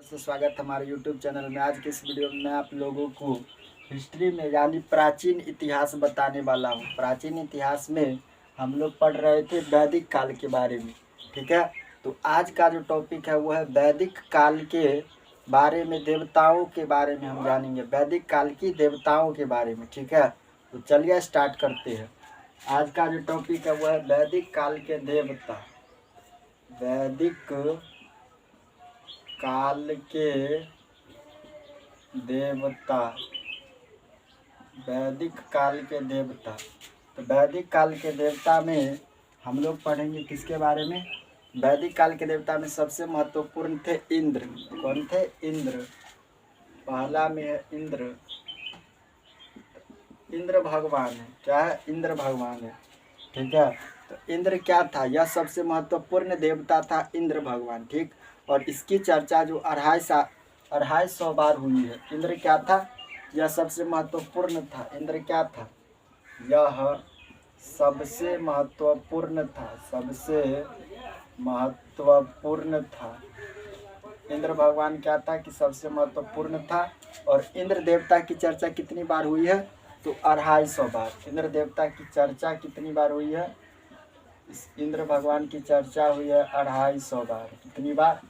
से स्वागत है हमारे YouTube चैनल में। आज के इस वीडियो में मैं आप लोगों को हिस्ट्री में यानी प्राचीन इतिहास बताने वाला हूँ। प्राचीन इतिहास में हम लोग पढ़ रहे थे वैदिक काल के बारे में, ठीक है। तो आज का जो टॉपिक है वो है वैदिक काल के बारे में, देवताओं के बारे में हम जानेंगे, वैदिक काल की देवताओं के बारे में, ठीक है। तो चलिए स्टार्ट करते हैं। आज का जो टॉपिक है वो है वैदिक काल के देवता। वैदिक काल के देवता, वैदिक काल के देवता। तो वैदिक काल के देवता में हम लोग पढ़ेंगे किसके बारे में? वैदिक काल के देवता में सबसे महत्वपूर्ण थे इंद्र। कौन थे? इंद्र। पहला में है इंद्र। इंद्र भगवान है। क्या है? इंद्र भगवान है, ठीक है। तो इंद्र क्या था? यह सबसे महत्वपूर्ण देवता था, इंद्र भगवान, ठीक। और इसकी चर्चा जो 250 बार हुई है। इंद्र क्या था? यह सबसे महत्वपूर्ण था। इंद्र क्या था? यह सबसे महत्वपूर्ण था, सबसे महत्वपूर्ण था। इंद्र भगवान क्या था कि सबसे महत्वपूर्ण था। और इंद्र देवता की चर्चा कितनी बार हुई है? तो 250 बार। इंद्र देवता की चर्चा कितनी बार हुई है? इस इंद्र भगवान की चर्चा हुई है 250 बार। कितनी बार?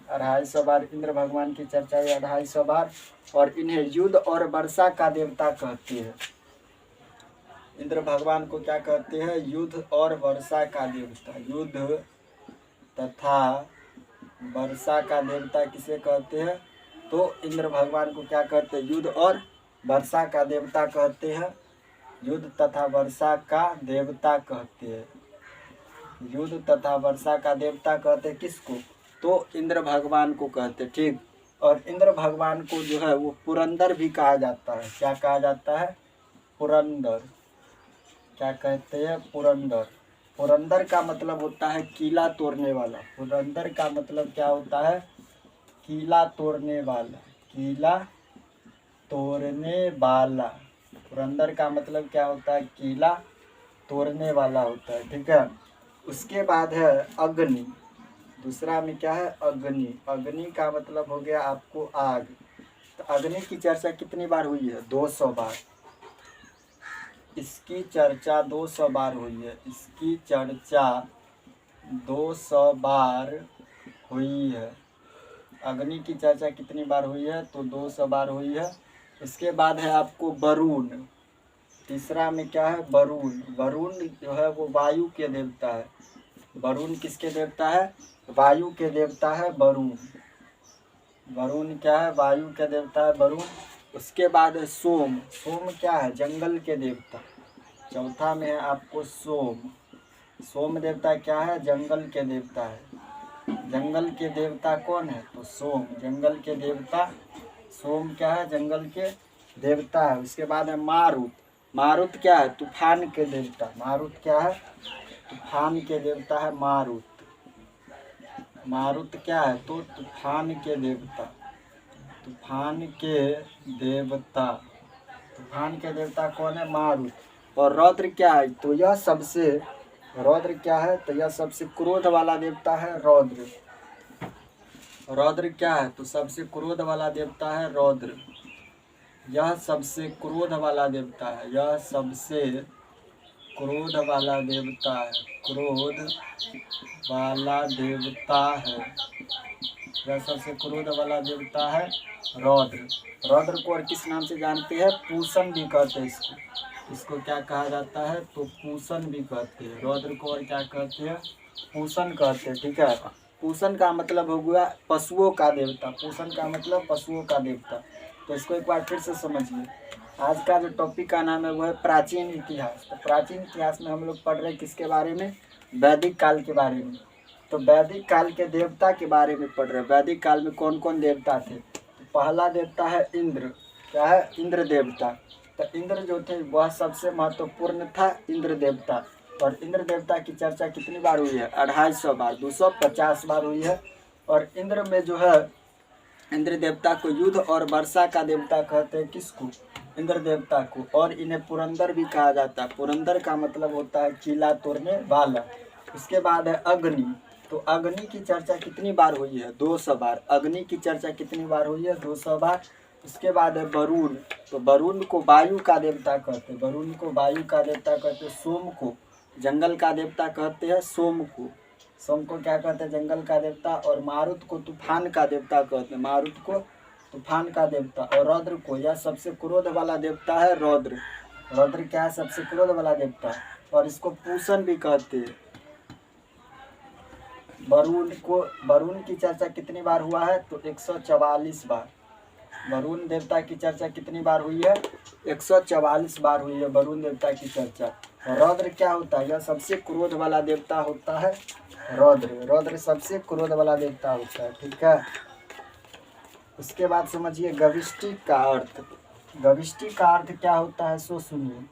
250 बार इंद्र भगवान की चर्चा हुई, 250 बार। और इन्हें युद्ध और वर्षा का देवता कहते हैं। इंद्र भगवान को क्या कहते हैं? युद्ध और वर्षा का देवता। युद्ध तथा वर्षा का देवता किसे कहते हैं? तो इंद्र भगवान को क्या कहते हैं? युद्ध और वर्षा का देवता कहते हैं। युद्ध तथा वर्षा का देवता कहते हैं। युद्ध तथा वर्षा का देवता कहते हैं किसको? तो इंद्र भगवान को कहते हैं, ठीक। और इंद्र भगवान को जो है वो पुरंदर भी कहा जाता है। क्या कहा जाता है? पुरंदर। क्या कहते हैं? पुरंदर। पुरंदर का मतलब होता है किला तोड़ने वाला। पुरंदर का मतलब क्या होता है? किला तोड़ने वाला। किला तोड़ने वाला। पुरंदर का मतलब क्या होता है? किला तोड़ने वाला होता है, ठीक है। उसके बाद है अग्नि। दूसरा में क्या है? अग्नि। अग्नि का मतलब हो गया आपको आग। तो अग्नि की चर्चा कितनी बार हुई है? 200 बार। इसकी चर्चा 200 बार हुई है। इसकी चर्चा 200 बार हुई है। अग्नि की चर्चा कितनी बार हुई है? तो 200 बार हुई है। इसके बाद है आपको वरुण। तीसरा में क्या है? वरुण। वरुण जो है वो वायु के देवता है। वरुण किसके देवता है? वायु के देवता है वरुण। वरुण क्या है? वायु के देवता है वरुण। उसके बाद है सोम। सोम क्या है? जंगल के देवता। चौथा में है आपको सोम। सोम देवता क्या है? जंगल के देवता है। जंगल के देवता कौन है? तो सोम। जंगल के देवता सोम क्या है? जंगल के देवता है। उसके बाद है मारुत। मारुत क्या है? तूफान के देवता। मारुत क्या है? तूफान के देवता है मारुत। मारुत क्या है? तो तूफान के देवता। तूफान के देवता। तूफान के देवता कौन है? मारुत। और रौद्र क्या है? तो यह सबसे रौद्र क्या है? तो यह सबसे क्रोध वाला देवता है रौद्र। रौद्र क्या है? तो सबसे क्रोध वाला देवता है रौद्र। यह सबसे क्रोध वाला देवता है। यह सबसे क्रोध वाला देवता है। क्रोध वाला देवता है। यह सबसे क्रोध वाला देवता है रौद्र। रौद्र को और किस नाम से जानते हैं? पूषण भी कहते हैं इसको। इसको क्या कहा जाता है? तो पूषण भी कहते हैं। रौद्र को और क्या कहते हैं? पूषण कहते हैं, ठीक है। पूषण का मतलब हो गया पशुओं का देवता। पूषण का मतलब पशुओं का देवता। तो इसको एक बार फिर से समझिए। आज का जो टॉपिक का नाम है वो है प्राचीन इतिहास। तो प्राचीन इतिहास में हम लोग पढ़ रहे हैं किसके बारे में? वैदिक काल के बारे में। तो वैदिक काल के देवता के बारे में पढ़ रहे हैं। वैदिक काल में कौन कौन देवता थे? तो पहला देवता है इंद्र। क्या है? इंद्र देवता। तो इंद्र जो थे वह सबसे महत्वपूर्ण था, इंद्र देवता। और इंद्र देवता की चर्चा कितनी बार हुई है? 250 बार। 250 बार हुई है। और इंद्र में जो है, इंद्र देवता को युद्ध और वर्षा का देवता कहते हैं। किसको? इंद्र देवता को। और इन्हें पुरंदर भी कहा जाता है। पुरंदर का मतलब होता है किला तोड़ने वाला। उसके बाद है अग्नि। तो अग्नि की चर्चा कितनी बार हुई है? 200 बार। अग्नि की चर्चा कितनी बार हुई है? 200 बार। उसके बाद है वरुण। तो वरुण को वायु का देवता कहते हैं, वरुण को वायु का देवता कहते हैं। सोम को जंगल का देवता कहते हैं, सोम को क्या कहते हैं? जंगल का देवता। और मारुत को तूफान का देवता कहते हैं, मारुत को तूफान का देवता। और रौद्र को, यह सबसे क्रोध वाला देवता है रौद्र। रौद्र क्या है? सबसे क्रोध वाला देवता है। और इसको पूषण भी कहते हैं। वरुण की चर्चा कितनी बार हुआ है? तो 144 बार। वरुण देवता की चर्चा कितनी बार हुई है? 144 बार हुई है वरुण देवता की चर्चा। और रौद्र क्या होता है? यह सबसे क्रोध वाला देवता होता है रौद्र। रौद्र सबसे क्रोध वाला देवता होता है, ठीक है। उसके बाद समझिए गविष्टि का अर्थ। गविष्टि का अर्थ क्या होता है सो सुनिए।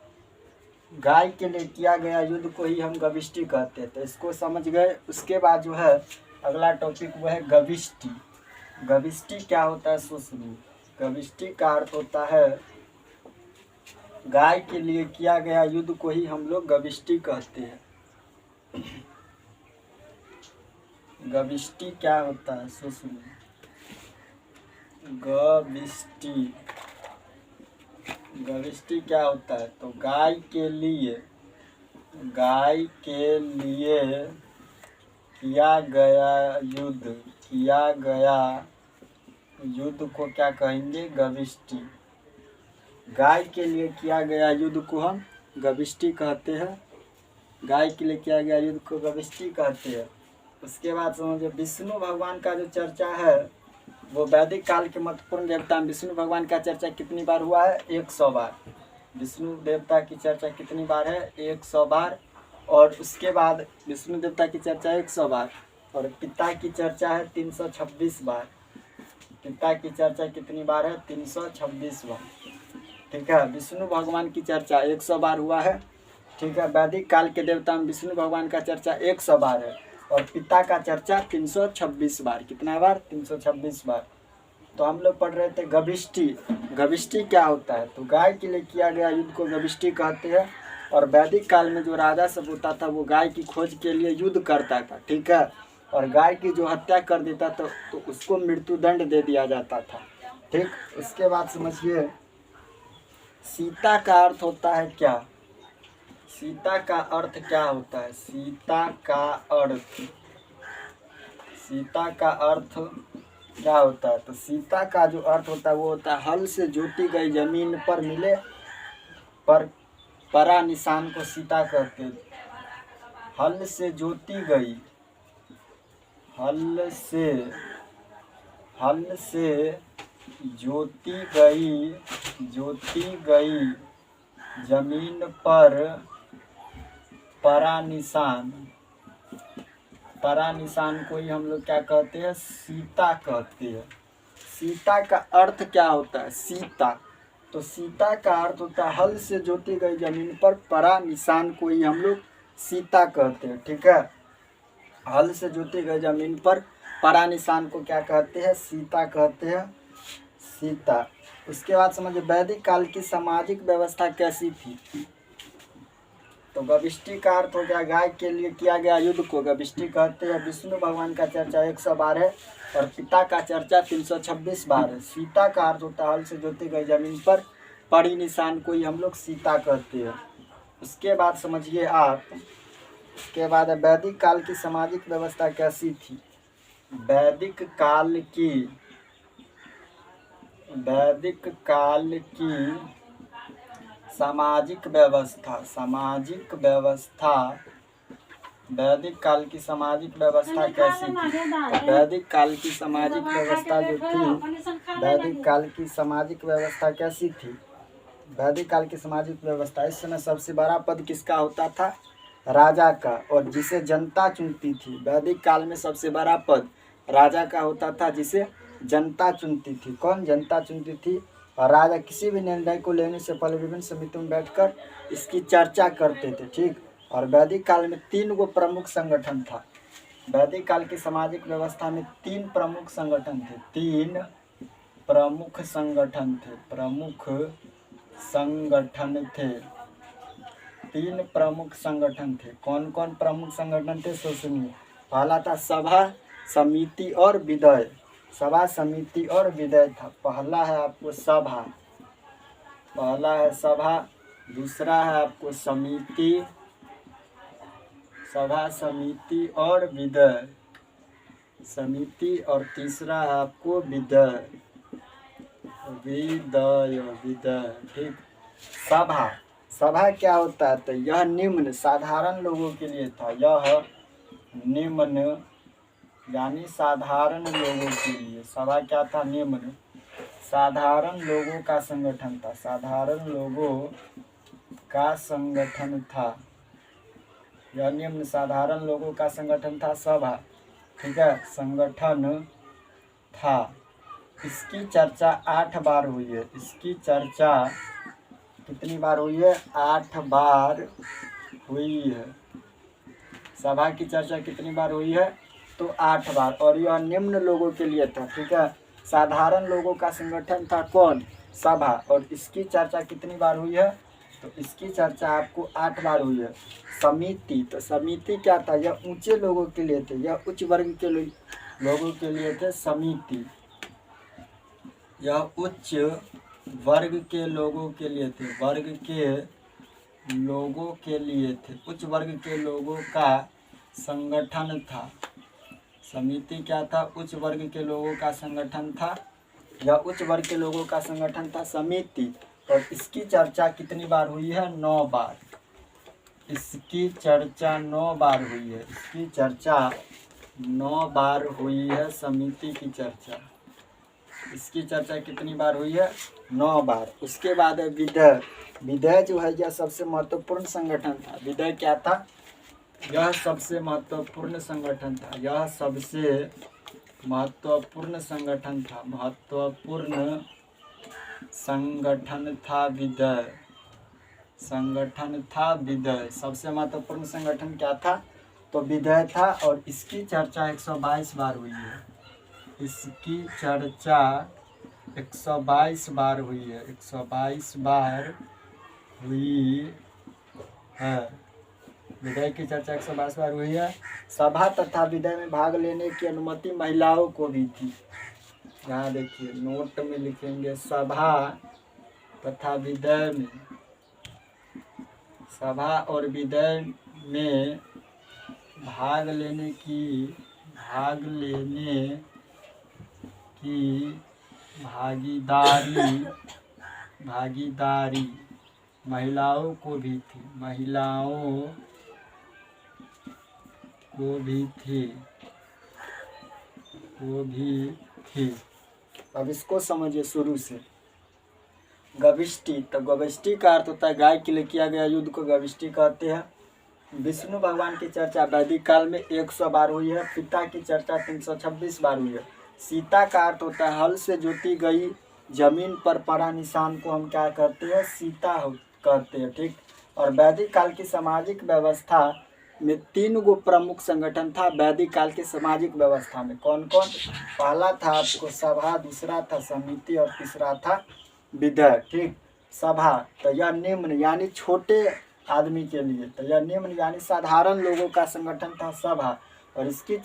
गाय के लिए किया गया युद्ध को ही हम गविष्टि कहते हैं, तो इसको समझ गए। उसके बाद जो है अगला टॉपिक वो है गविष्टि। गविष्टि क्या होता है सो सुनिए। गविष्टि का अर्थ होता है गाय के लिए किया गया युद्ध को ही हम लोग गविष्टि कहते हैं। गविष्टि क्या होता है सो सुनिए। गविष्टि क्या होता है? तो गाय के लिए किया गया युद्ध को क्या कहेंगे? गविष्टि। गाय के लिए किया गया युद्ध को हम गविष्टि कहते हैं। गाय के लिए किया गया युद्ध को गविष्टि कहते हैं। उसके बाद समझो विष्णु भगवान का जो चर्चा है वो वैदिक काल के महत्वपूर्ण देवता में विष्णु भगवान का चर्चा कितनी बार हुआ है? 100 बार। विष्णु देवता की चर्चा कितनी बार है? 100 बार। और उसके बाद विष्णु देवता की चर्चा 100 बार। और पिता की चर्चा है 326 बार। पिता की चर्चा कितनी बार है? 326 बार, ठीक है। विष्णु भगवान की चर्चा 100 बार हुआ है, ठीक है। वैदिक काल के देवता में विष्णु भगवान का चर्चा 100 बार है। और पिता का चर्चा 326 बार। कितना बार? 326 बार। तो हम लोग पढ़ रहे थे गविष्टि। गविष्टि क्या होता है? तो गाय के लिए किया गया युद्ध को गविष्टि कहते हैं। और वैदिक काल में जो राजा सब होता था वो गाय की खोज के लिए युद्ध करता था, ठीक है। और गाय की जो हत्या कर देता था तो उसको मृत्युदंड दे दिया जाता था, ठीक। उसके बाद समझिए सीता का अर्थ होता है क्या? सीता का अर्थ क्या होता है? सीता का अर्थ क्या होता है? तो सीता का जो अर्थ होता है वो होता है हल से जोती गई जमीन पर मिले पर परा निशान को सीता कहते हैं। हल से जोती गई जमीन पर परा निशान को ही हम लोग क्या कहते हैं? सीता कहते हैं। सीता का अर्थ क्या होता है? सीता। तो सीता का अर्थ होता है हल से जोती गई जमीन पर परा निशान को ही हम लोग सीता कहते हैं, ठीक है। हल से जोती गई जमीन पर परा निशान को क्या कहते हैं? सीता कहते हैं, सीता। उसके बाद समझिए वैदिक काल की सामाजिक व्यवस्था कैसी थी? तो गविष्टि का अर्थ हो गया गाय के लिए किया गया युद्ध को गविष्टि कहते हैं। विष्णु भगवान का चर्चा 100 बार है और पिता का चर्चा 326 बार है। सीता का अर्थ होता है हल से जोती गई जमीन पर पड़ी निशान को ही हम लोग सीता कहते हैं। उसके बाद समझिए आप, उसके बाद वैदिक काल की सामाजिक व्यवस्था कैसी थी? वैदिक काल की सामाजिक व्यवस्था वैदिक काल की सामाजिक व्यवस्था कैसी थी? वैदिक काल की सामाजिक व्यवस्था जो थी, वैदिक काल की सामाजिक व्यवस्था कैसी थी? वैदिक काल की सामाजिक व्यवस्था, इस समय सबसे बड़ा पद किसका होता था? राजा का, और जिसे जनता चुनती थी। वैदिक काल में सबसे बड़ा पद राजा का होता था जिसे जनता चुनती थी। कौन जनता चुनती थी? और राजा किसी भी निर्णय को लेने से पहले विभिन्न समितियों में बैठकर इसकी चर्चा करते थे, ठीक। और वैदिक काल में 3 गो प्रमुख संगठन था। वैदिक काल की सामाजिक व्यवस्था में 3 प्रमुख संगठन थे। 3 प्रमुख संगठन थे। 3 प्रमुख संगठन थे। कौन कौन प्रमुख संगठन थे? सो सुनिए। पहला था सभा, समिति और विधेय। सभा, समिति और विधेय था। पहला है आपको सभा, पहला है सभा, दूसरा है आपको समिति, सभा, समिति और विधेय, समिति, और तीसरा है आपको विधेय, विधेय, विधेय। ठीक। सभा, सभा क्या होता है? तो यह निम्न साधारण लोगों के लिए था। यह निम्न यानी साधारण लोगों के लिए। सभा क्या था? निम्न साधारण लोगों का संगठन था। साधारण लोगों का संगठन था। यह निम्न साधारण लोगों का संगठन था, सभा। ठीक है, संगठन था। इसकी चर्चा 8 बार हुई है। इसकी चर्चा कितनी बार हुई है? 8 बार हुई है। सभा की चर्चा कितनी बार हुई है? तो 8 बार। और यह निम्न लोगों के लिए था। ठीक है, साधारण लोगों का संगठन था कौन? सभा। और इसकी चर्चा कितनी बार हुई है? तो इसकी चर्चा आपको 8 बार हुई है। समिति, तो समिति क्या था? यह ऊंचे लोगों के लिए थे, यह उच्च वर्ग के लोगों के लिए थे। समिति यह उच्च वर्ग के लोगों के लिए थे, वर्ग के लोगों के लिए थे, उच्च वर्ग के लोगों का संगठन था। समिति क्या था? उच्च वर्ग के लोगों का संगठन था। यह उच्च वर्ग के लोगों का संगठन था, समिति। और इसकी चर्चा कितनी बार हुई है? 9 बार। इसकी चर्चा 9 बार हुई है। इसकी चर्चा 9 बार हुई है, समिति की चर्चा। इसकी चर्चा कितनी बार हुई है? 9 बार। उसके बाद है विधेय। विधेय जो है यह सबसे महत्वपूर्ण संगठन था। विधेय क्या था? यह सबसे महत्वपूर्ण संगठन था। यह सबसे महत्वपूर्ण संगठन था। महत्वपूर्ण संगठन था विधेय। संगठन था विधेय। सबसे महत्वपूर्ण संगठन क्या था? तो विधेय था। और इसकी चर्चा 122 बार हुई है। इसकी चर्चा 122 बार हुई है। 122 बार हुई है। विधेय की चर्चा 122 बार हुई है। सभा तथा विधेय में भाग लेने की अनुमति महिलाओं को भी थी। यहाँ देखिए नोट में लिखेंगे, सभा तथा विधेय में, सभा और विधेय में भाग लेने की भागीदारी महिलाओं को भी थी। महिलाओं को भी थी। अब इसको समझिए शुरू से। गविष्टि, तो गविष्टि का अर्थ होता है गाय के लिए किया गया युद्ध को गविष्टि कहते हैं। विष्णु भगवान की चर्चा वैदिक काल में 100 बार हुई है। पिता की चर्चा 326 बार हुई है। सीता का अर्थ होता है हल से जोती गई जमीन पर पड़ा निशान को हम क्या कहते हैं? सीता कहते हैं। ठीक। और वैदिक काल की सामाजिक व्यवस्था में 3 गो प्रमुख संगठन था। वैदिक काल की सामाजिक व्यवस्था में कौन कौन? पहला था आपको सभा, दूसरा था समिति और तीसरा था विधेय। ठीक। सभा, तो यह निम्न यानी छोटे आदमी के लिए, तो यह निम्न यानी साधारण लोगों का संगठन था, सभा। और इसकी